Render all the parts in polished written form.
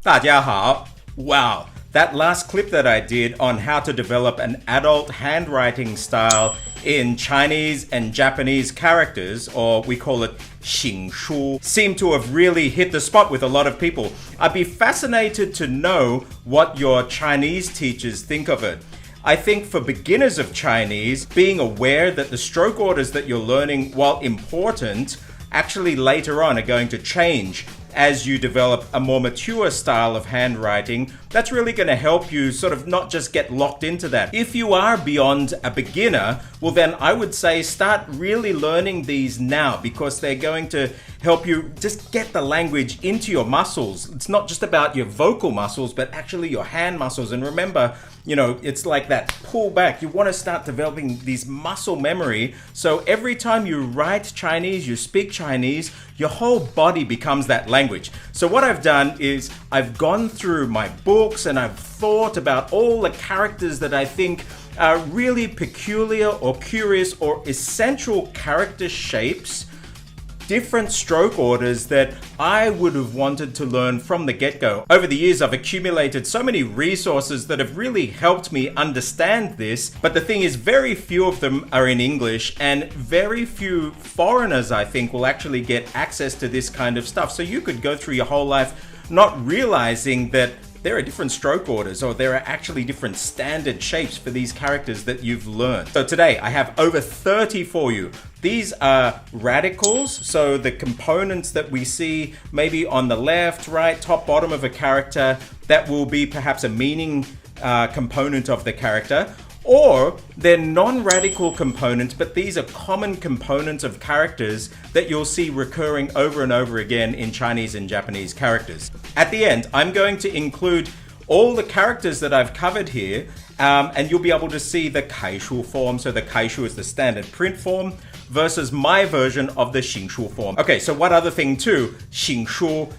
大家好. Wow, that last clip that I did on how to develop an adult handwriting style in Chinese and Japanese characters, or we call it 行书, seemed to have really hit the spot with a lot of people. I'd be fascinated to know what your Chinese teachers think of it. I think for beginners of Chinese, being aware that the stroke orders that you're learning, while important, actually later on are going to change as you develop a more mature style of handwriting, that's really going to help you sort of not just get locked into that. If you are beyond a beginner, well then I would say start really learning these now, because they're going to help you just get the language into your muscles. It's not just about your vocal muscles, but actually your hand muscles. And remember, you know, it's like that pull back. You want to start developing these muscle memory. So every time you write Chinese, you speak Chinese, your whole body becomes that language. So what I've done is I've gone through my books and I've thought about all the characters that I think are really peculiar or curious or essential character shapes, different stroke orders that I would have wanted to learn from the get-go. Over the years, I've accumulated so many resources that have really helped me understand this, but the thing is, very few of them are in English, and very few foreigners, I think, will actually get access to this kind of stuff. So you could go through your whole life not realizing that there are different stroke orders, or there are actually different standard shapes for these characters that you've learned. So today I have over 30 for you. These are radicals, so the components that we see maybe on the left, right, top, bottom of a character that will be perhaps a meaning component of the character. Or they're non-radical components, but these are common components of characters that you'll see recurring over and over again in Chinese and Japanese characters. At the end, I'm going to include all the characters that I've covered here, and you'll be able to see the kaishu form. So the kaishu is the standard print form versus my version of the xingshu form. Okay, so one other thing too, xingshu,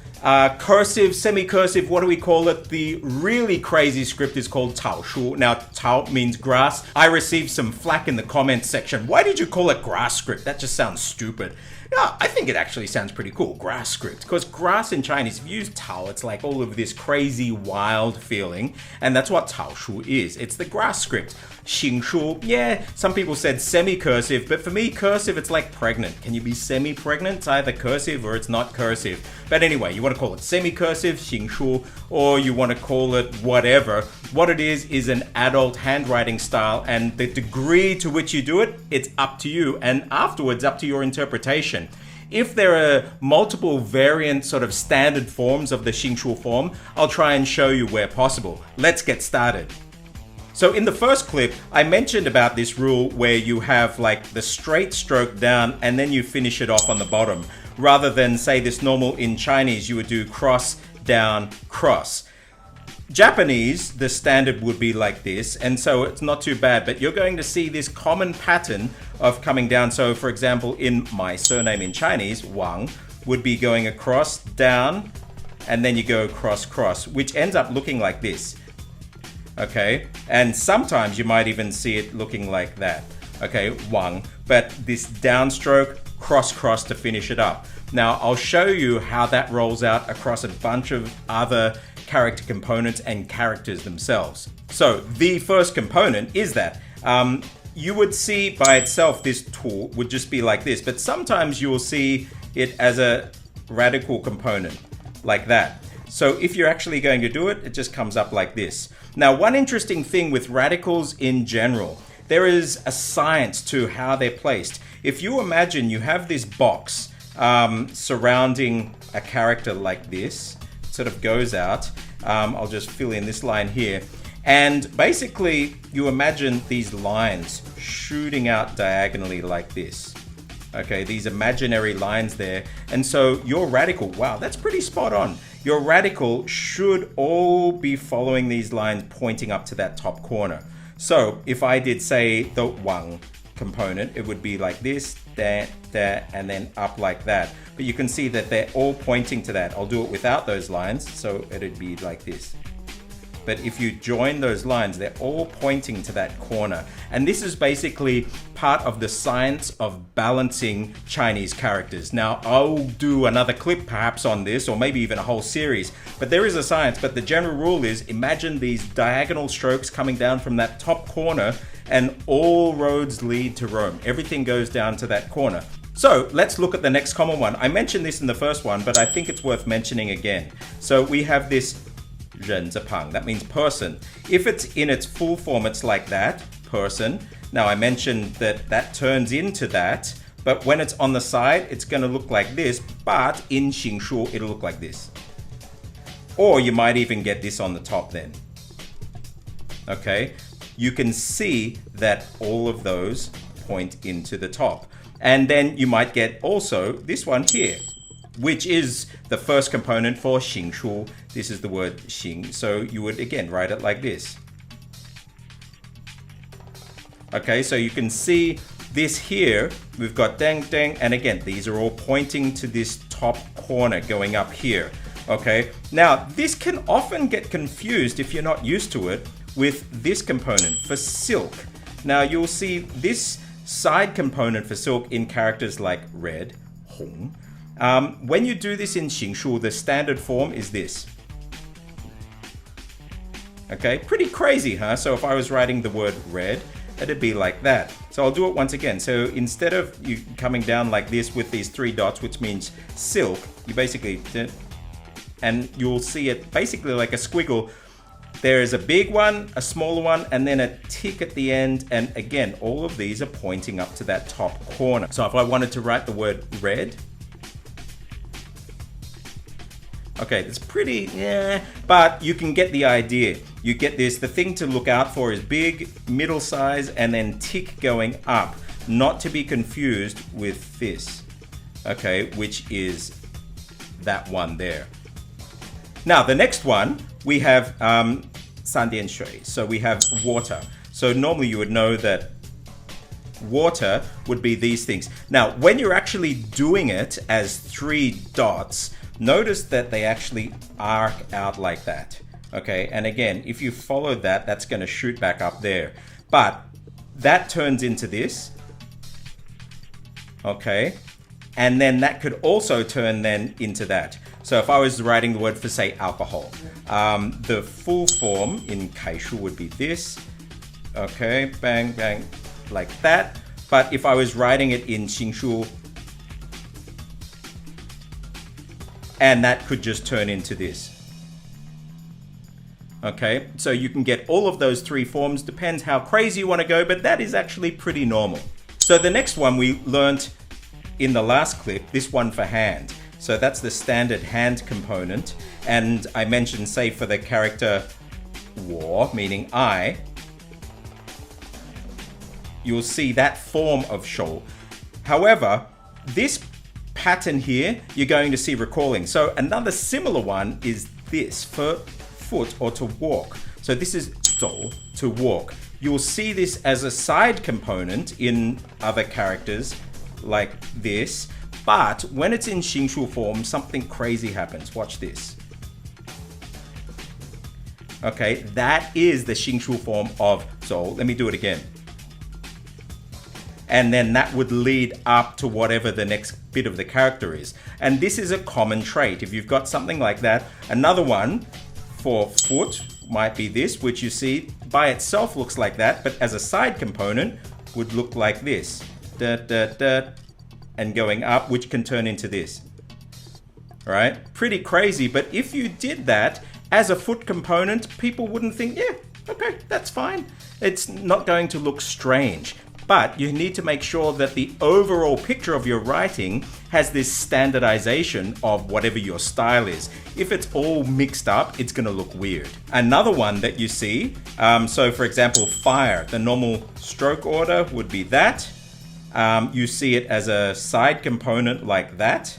cursive, semi-cursive, what do we call it? The really crazy script is called 草书. Now, 草 means grass. I received some flack in the comments section. Why did you call it grass script? That just sounds stupid. Yeah, I think it actually sounds pretty cool, grass script. Because grass in Chinese, if you use 草, it's like all of this crazy, wild feeling. And that's what 草书 is. It's the grass script. 行书, yeah, some people said semi-cursive, but for me, cursive, it's like pregnant. Can you be semi-pregnant? It's either cursive or it's not cursive. But anyway, you want to call it semi-cursive, 行书, or you want to call it whatever. What it is an adult handwriting style, and the degree to which you do it, it's up to you, and afterwards up to your interpretation. If there are multiple variant sort of standard forms of the 行书 form, I'll try and show you where possible. Let's get started. So in the first clip, I mentioned about this rule where you have like the straight stroke down and then you finish it off on the bottom. Rather than say this normal in Chinese, you would do cross, down, cross. Japanese, the standard would be like this, and so it's not too bad, but you're going to see this common pattern of coming down. So for example, in my surname in Chinese, Wang, would be going across, down, and then you go cross, cross, which ends up looking like this. Okay, and sometimes you might even see it looking like that. Okay, Wang, but this downstroke, cross, cross to finish it up. Now, I'll show you how that rolls out across a bunch of other character components and characters themselves. So the first component is that you would see by itself this tool would just be like this, but sometimes you will see it as a radical component like that. So if you're actually going to do it, it just comes up like this. Now, one interesting thing with radicals in general, there is a science to how they're placed. If you imagine you have this box surrounding a character like this, it sort of goes out. I'll just fill in this line here. And basically, you imagine these lines shooting out diagonally like this. Okay, these imaginary lines there. And so your radical, wow, that's pretty spot on. Your radical should all be following these lines pointing up to that top corner. So if I did say the Wang component, it would be like this, there, and then up like that. But you can see that they're all pointing to that. I'll do it without those lines, so it'd be like this. but if you join those lines, they're all pointing to that corner. And this is basically part of the science of balancing Chinese characters. Now, I'll do another clip perhaps on this, or maybe even a whole series, but there is a science. But the general rule is, imagine these diagonal strokes coming down from that top corner, and all roads lead to Rome. Everything goes down to that corner. So let's look at the next common one. I mentioned this in the first one, but I think it's worth mentioning again. So we have this zhenzapang, that means person. If it's in its full form, it's like that, person. Now I mentioned that that turns into that, but when it's on the side, it's going to look like this, but in Xingshu, it'll look like this. Or you might even get this on the top then. Okay, you can see that all of those point into the top. And then you might get also this one here, which is the first component for Xingshu. This is the word Xing. So you would again write it like this. Okay, so you can see this here. We've got deng deng, and again, these are all pointing to this top corner going up here. Okay, now this can often get confused if you're not used to it with this component for silk. Now you'll see this side component for silk in characters like red, hong. When you do this in Xingshu, the standard form is this. Okay, pretty crazy, huh? So if I was writing the word red, it'd be like that. So I'll do it once again. So instead of you coming down like this with these 3 dots, which means silk, you basically, and you'll see it basically like a squiggle. There is a big one, a smaller one, and then a tick at the end. And again, all of these are pointing up to that top corner. So if I wanted to write the word red, okay, it's pretty, but you can get the idea. You get this, the thing to look out for is big, middle size, and then tick going up. Not to be confused with this, okay, which is that one there. Now, the next one, we have sandian shui. So we have water. So normally you would know that water would be these things. Now, when you're actually doing it as 3 dots, notice that they actually arc out like that. Okay, and again, if you follow that, that's going to shoot back up there. But that turns into this. Okay, and then that could also turn then into that. So if I was writing the word for, say, alcohol, the full form in Kaishu would be this. Okay, bang, bang, like that. But if I was writing it in Xingshu, and that could just turn into this. Okay, so you can get all of those 3 forms, depends how crazy you want to go, but that is actually pretty normal. So the next one we learnt in the last clip, this one for hand. So that's the standard hand component. And I mentioned, say, for the character wo, meaning I, you'll see that form of shou. However, this pattern here, you're going to see recalling. So another similar one is this for foot or to walk. So this is zhou, to walk. You'll see this as a side component in other characters like this, but when it's in Xingshu form, something crazy happens. Watch this. Okay, that is the Xingshu form of zhou. Let me do it again. And then that would lead up to whatever the next bit of the character is. And this is a common trait. If you've got something like that, another one for foot might be this, which you see by itself looks like that, but as a side component would look like this. Da, da, da, and going up, which can turn into this. All right? Pretty crazy, but if you did that as a foot component, people wouldn't think, yeah, okay, that's fine. It's not going to look strange. But you need to make sure that the overall picture of your writing has this standardization of whatever your style is. If it's all mixed up, it's going to look weird. Another one that you see, so for example, fire, the normal stroke order would be that. You see it as a side component like that.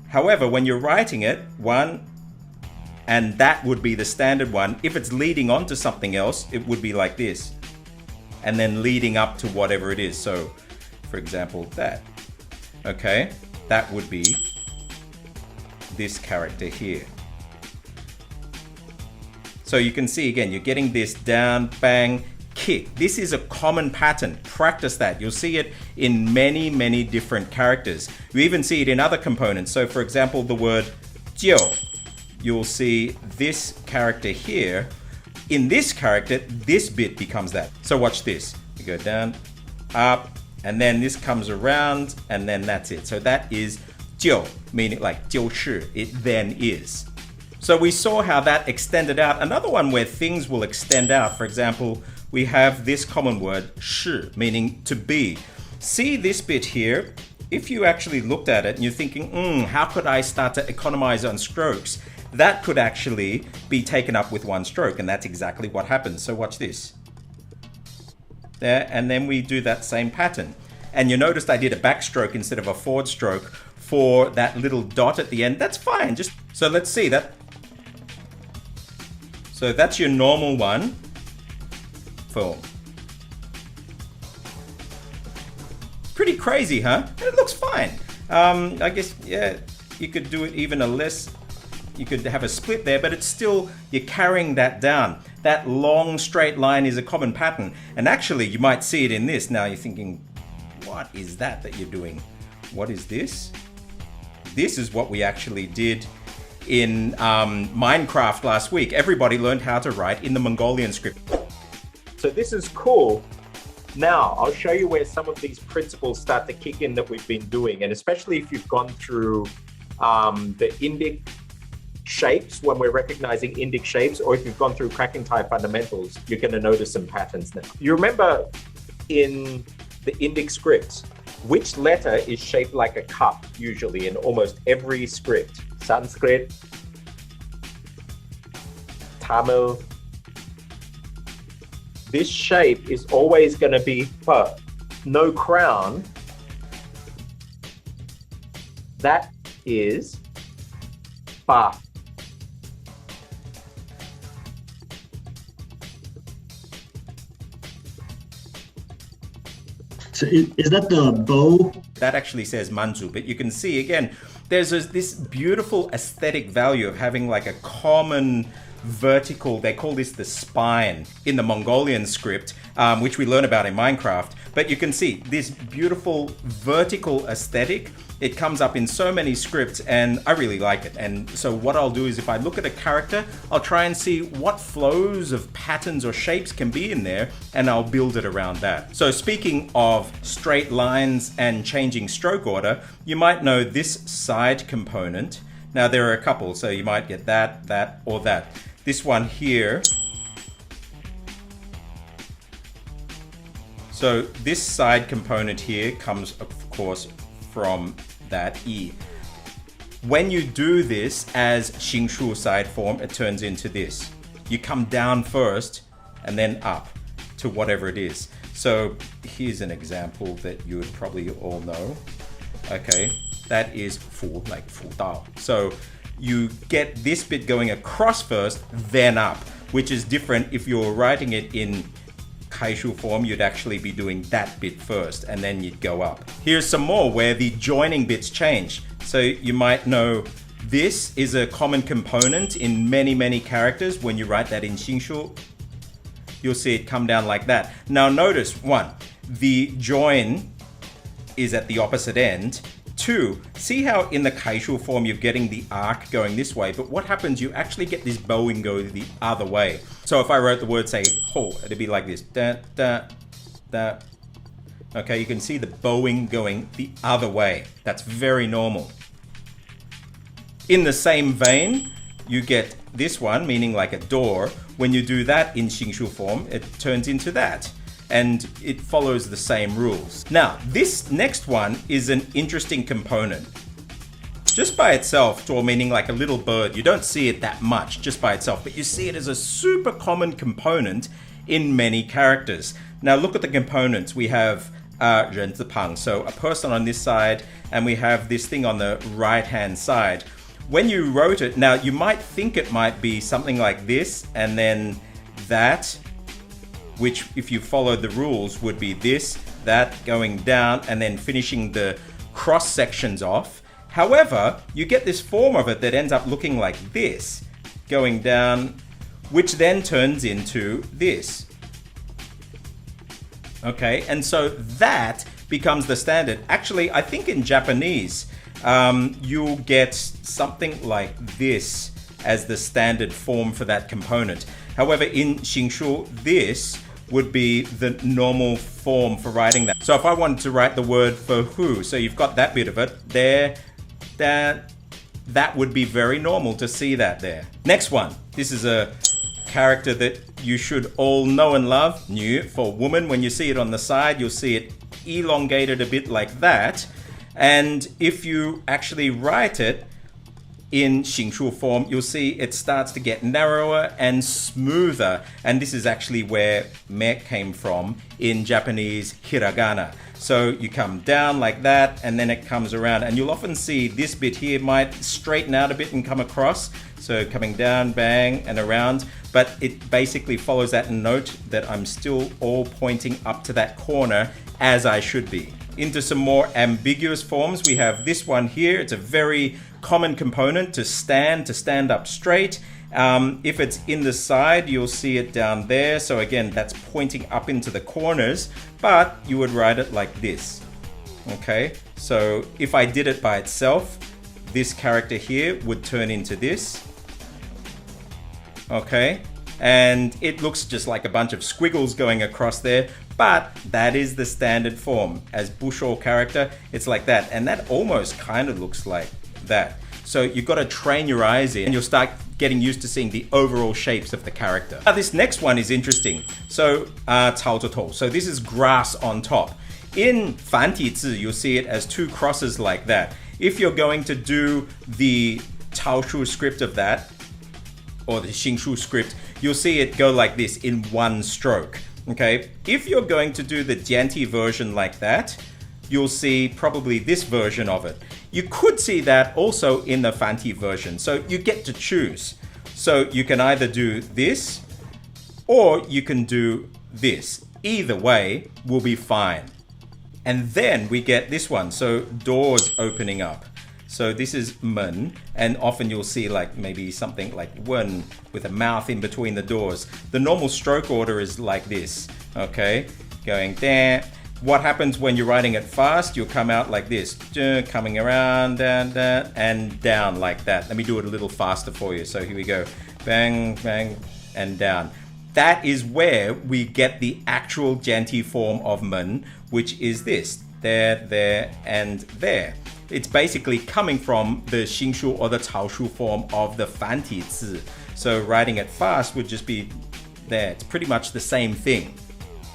However, when you're writing it, one, and that would be the standard one. If it's leading on to something else, it would be like this. And then leading up to whatever it is. So, for example, that. Okay, that would be this character here. So So you can see again, you're getting this down, bang, kick. This is a common pattern. Practice that. You'll see it in many, many different characters. You even see it in other components. So for example, the word jiu, you'll see this character here. In this character, this bit becomes that. So watch this. You go down, up, and then this comes around, and then that's it. So that is jiu, meaning like 就是, it then is. So we saw how that extended out. Another one where things will extend out, for example, we have this common word 是, meaning to be. See this bit here? If you actually looked at it and you're thinking, how could I start to economize on strokes? That could actually be taken up with one stroke, and that's exactly what happens. So watch this. There, and then we do that same pattern. And you noticed I did a backstroke instead of a forward stroke for that little dot at the end. That's fine. So let's see that. So that's your normal one. Film. Pretty crazy, huh? And it looks fine. I guess, yeah, you could do it even a less, you could have a split there, but it's still, you're carrying that down. That long straight line is a common pattern. And actually, you might see it in this. Now you're thinking, what is that you're doing? What is this? This is what we actually did in Minecraft last week. Everybody learned how to write in the Mongolian script. So this is cool. Now, I'll show you where some of these principles start to kick in that we've been doing. And especially if you've gone through the Indic shapes, when we're recognizing Indic shapes, or if you've gone through cracking Thai fundamentals, you're going to notice some patterns now. You remember in the Indic scripts, which letter is shaped like a cup usually in almost every script? Sanskrit, Tamil. This shape is always going to be pa, no crown. That is pa. So is that the bow? That actually says manzu, but you can see again, there's this beautiful aesthetic value of having like a common vertical, they call this the spine in the Mongolian script, which we learn about in Minecraft. But you can see this beautiful vertical aesthetic. It comes up in so many scripts and I really like it. And so what I'll do is if I look at a character, I'll try and see what flows of patterns or shapes can be in there and I'll build it around that. So speaking of straight lines and changing stroke order, you might know this side component. Now there are a couple, so you might get that, that, or that. This one here. So this side component here comes, of course, from that E. When you do this as Xingshu side form, it turns into this. You come down first and then up to whatever it is. So here's an example that you would probably all know. Okay, that is fu, like fu dao. So you get this bit going across first, then up, which is different. If you're writing it in Kaishu form, you'd actually be doing that bit first, and then you'd go up. Here's some more where the joining bits change. So you might know this is a common component in many, many characters. When you write that in Xingshu, you'll see it come down like that. Now notice, one, the join is at the opposite end. Two, see how in the Kaishu form you're getting the arc going this way, but what happens, you actually get this bowing go the other way. So if I wrote the word, say, ho, it'd be like this. Da, da, da. Okay, you can see the bowing going the other way. That's very normal. In the same vein, you get this one, meaning like a door. When you do that in Xingshu form, it turns into that. And it follows the same rules. Now, this next one is an interesting component. Just by itself, or meaning like a little bird, you don't see it that much just by itself, but you see it as a super common component in many characters. Now look at the components. We have zhenzapang, so a person on this side, and we have this thing on the right-hand side. When you wrote it, now you might think it might be something like this, and then that, which if you followed the rules would be this, that, going down, and then finishing the cross sections off. However, you get this form of it that ends up looking like this, going down which then turns into this. Okay, and so that becomes the standard. Actually, I think in Japanese, you'll get something like this as the standard form for that component. However, in Xingshu, this would be the normal form for writing that. So if I wanted to write the word for who, so you've got that bit of it there, that would be very normal to see that there. Next one, this is a character that you should all know and love. New for woman. When you see it on the side, you'll see it elongated a bit like that. And if you actually write it in Xingshu form, you'll see it starts to get narrower and smoother. And this is actually where me came from in Japanese hiragana. So you come down like that, and then it comes around. And you'll often see this bit here might straighten out a bit and come across. So coming down, bang, and around. But it basically follows that note that I'm still all pointing up to that corner as I should be. Into some more ambiguous forms, we have this one here. It's a very common component to stand up straight. If it's in the side, you'll see it down there. So again, that's pointing up into the corners, but you would write it like this. Okay, so if I did it by itself, this character here would turn into this. Okay, and it looks just like a bunch of squiggles going across there, but that is the standard form. As Busho character, it's like that, and that almost kind of looks like that. So you've got to train your eyes in, and you'll start getting used to seeing the overall shapes of the character. Now this next one is interesting. So, 草字头. So this is grass on top. In Fantizi, you'll see it as two crosses like that. If you're going to do the Taoshu script of that, or the Xingshu script, you'll see it go like this in one stroke. Okay, if you're going to do the Jianti version like that, you'll see probably this version of it. You could see that also in the Fanti version, so you get to choose. So you can either do this, or you can do this. Either way will be fine. And then we get this one, so doors opening up. So this is men, and often you'll see like maybe something like wen with a mouth in between the doors. The normal stroke order is like this, okay? Going there. What happens when you're writing it fast? You'll come out like this, coming around, down, down, and down like that. Let me do it a little faster for you. So here we go, bang, bang, and down. That is where we get the actual Jianti form of men, which is this, there, and there. It's basically coming from the Xingshu or the Caoshu form of the Fanti Zi. So writing it fast would just be there. It's pretty much the same thing.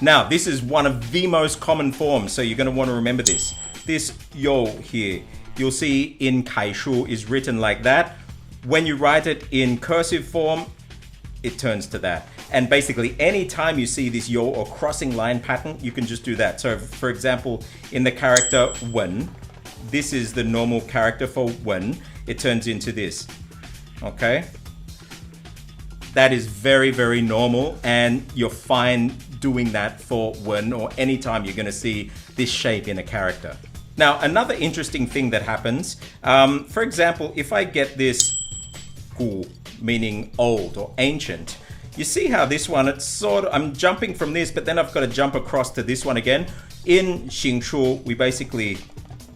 Now, this is one of the most common forms, so you're going to want to remember this. This yo here, you'll see in Kaishu is written like that. When you write it in cursive form, it turns to that. And basically, anytime you see this yo or crossing line pattern, you can just do that. So, for example, in the character wen, this is the normal character for wen. It turns into this. Okay? That is very, very normal, and you're fine doing that for wen or anytime you're going to see this shape in a character. Now, another interesting thing that happens, for example, if I get this gu, meaning old or ancient, you see how this one, it's sort of, I'm jumping from this, but then I've got to jump across to this one again. In Xingshu, we basically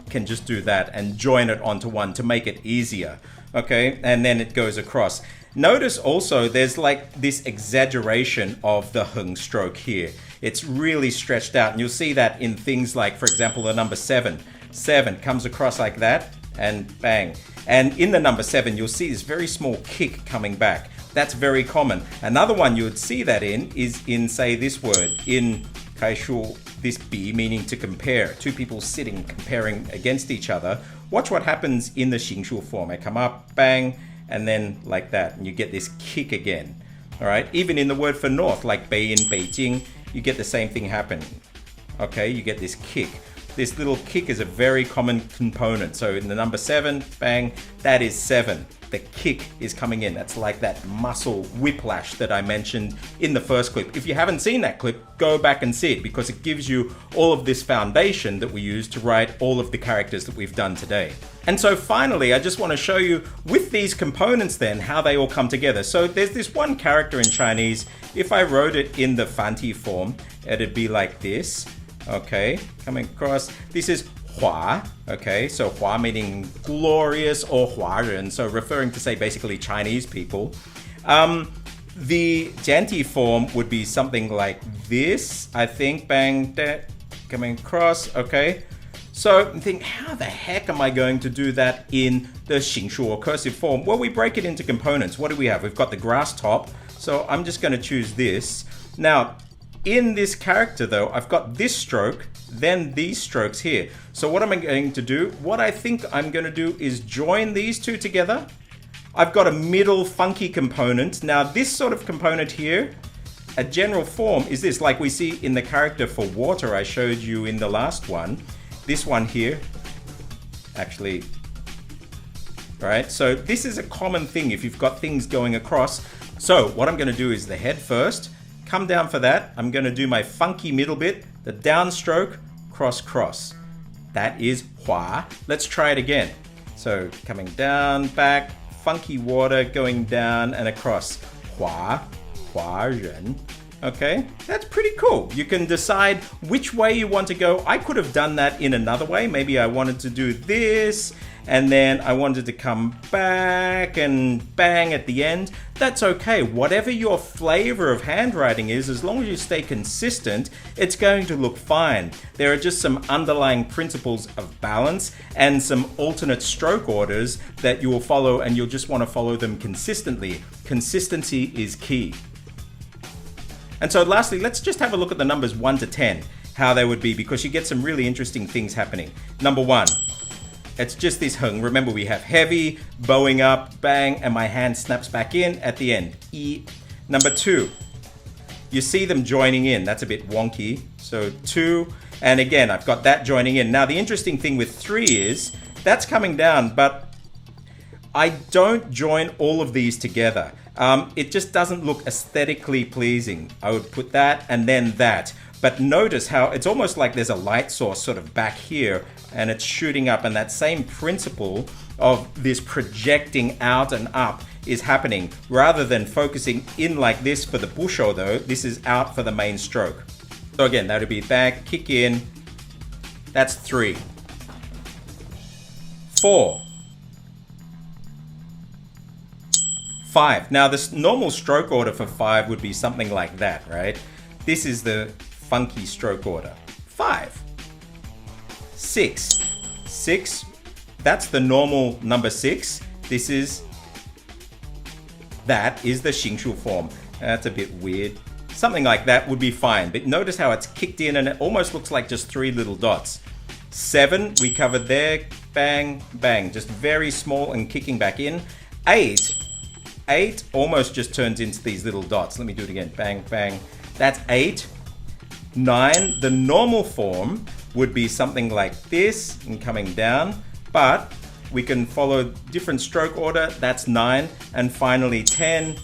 can just do that and join it onto one to make it easier. Okay, and then it goes across. Notice also there's like this exaggeration of the heng stroke here. It's really stretched out, and you'll see that in things like, for example, the number 7. 7 comes across like that, and bang. And in the number 7, you'll see this very small kick coming back. That's very common. Another one you would see that in is in, say, this word, in Kaishu, this bi, meaning to compare. Two people sitting, comparing against each other. Watch what happens in the Xingshu form. I come up, bang, and then like that, and you get this kick again. All right, even in the word for north, like Bei in Beijing, you get the same thing happening. Okay, you get this kick. this little kick is a very common component. So in the number 7, bang, that is 7. The kick is coming in. That's like that muscle whiplash that I mentioned in the first clip. If you haven't seen that clip, go back and see it because it gives you all of this foundation that we use to write all of the characters that we've done today. And so finally, I just want to show you with these components then how they all come together. So there's this one character in Chinese. If I wrote it in the Fanti form, it'd be like this. Okay, coming across. This is Hua, okay, so Hua meaning glorious or Huaren, so referring to say basically Chinese people. The Jianti form would be something like this, I think, bang, that, coming across, okay. So think, how the heck am I going to do that in the Xingshu or cursive form? Well, we break it into components. What do we have? We've got the grass top, so I'm just going to choose this. Now, in this character though, I've got this stroke, then these strokes here. So what am I going to do? What I think I'm going to do is join these two together. I've got a middle funky component. Now this sort of component here, a general form is this, like we see in the character for water I showed you in the last one. This one here, actually, right? So this is a common thing if you've got things going across. So what I'm going to do is the head first, come down for that. I'm going to do my funky middle bit, the downstroke, cross, cross. That is Hua. Let's try it again. So coming down, back, funky water, going down and across. Hua, Hua Ren. Okay, that's pretty cool. You can decide which way you want to go. I could have done that in another way. Maybe I wanted to do this, and then I wanted to come back and bang at the end. That's okay. Whatever your flavor of handwriting is, as long as you stay consistent, it's going to look fine. There are just some underlying principles of balance and some alternate stroke orders that you will follow, and you'll just want to follow them consistently. Consistency is key. And so lastly, let's just have a look at the numbers 1 to 10, how they would be, because you get some really interesting things happening. Number 1. It's just this hung. Remember, we have heavy, bowing up, bang, and my hand snaps back in at the end. E. Number 2, you see them joining in. That's a bit wonky. So 2, and again, I've got that joining in. Now, the interesting thing with 3 is that's coming down, but I don't join all of these together. It just doesn't look aesthetically pleasing. I would put that and then that. But notice how it's almost like there's a light source sort of back here and it's shooting up, and that same principle of this projecting out and up is happening. Rather than focusing in like this for the busho though, this is out for the main stroke. So again, that would be back, kick in. That's 3. 4. 5. Now this normal stroke order for 5 would be something like that, right? This is the funky stroke order. 5. 6. 6, that's the normal number 6. This is, that is the Xingshu form. That's a bit weird. Something like that would be fine, but notice how it's kicked in and it almost looks like just 3 little dots. 7, we covered there, bang, bang, just very small and kicking back in. 8 almost just turns into these little dots. Let me do it again, bang, bang. That's 8. 9, the normal form would be something like this and coming down, but we can follow different stroke order. That's 9. And finally 10,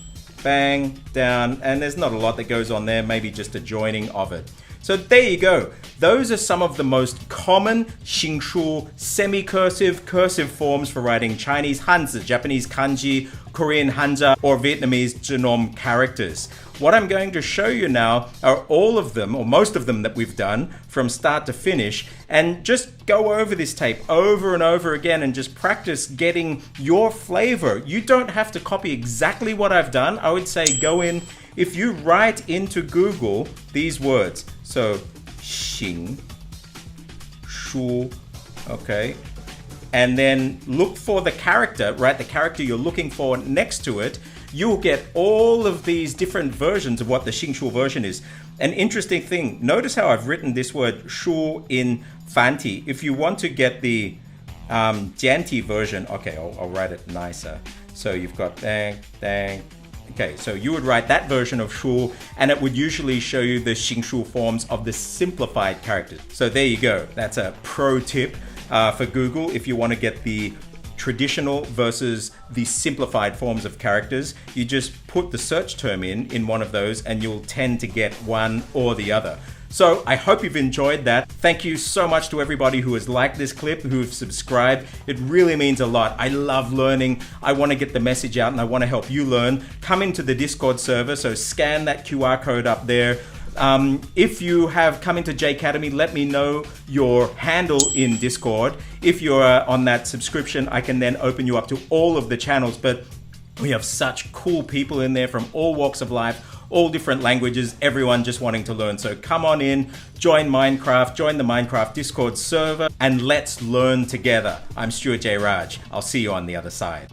bang, down, and there's not a lot that goes on there, maybe just a joining of it. So there you go. Those are some of the most common Xingshu semi-cursive, cursive forms for writing Chinese Hanzi, Japanese Kanji, Korean Hanja, or Vietnamese Genome characters. What I'm going to show you now are all of them, or most of them that we've done from start to finish, and just go over this tape over and over again and just practice getting your flavor. You don't have to copy exactly what I've done. I would say go in, if you write into Google these words, so Xing, Shu, okay, and then look for the character, right? The character you're looking for next to it, you'll get all of these different versions of what the Xingshu version is. An interesting thing, notice how I've written this word Shu in Fanti. If you want to get the Jianti version, okay, I'll write it nicer. So you've got dang, dang, Okay, so you would write that version of shu, and it would usually show you the xingshu forms of the simplified characters. So there you go. That's a pro tip for Google if you want to get the traditional versus the simplified forms of characters. You just put the search term in one of those and you'll tend to get one or the other. So I hope you've enjoyed that. Thank you so much to everybody who has liked this clip, who've subscribed. It really means a lot. I love learning. I want to get the message out and I want to help you learn. Come into the Discord server, so scan that QR code up there. If you have come into J-Academy, let me know your handle in Discord. If you're on that subscription, I can then open you up to all of the channels. But we have such cool people in there from all walks of life, all different languages, everyone just wanting to learn. So come on in, join Minecraft, join the Minecraft Discord server, and let's learn together. I'm Stuart J. Raj. I'll see you on the other side.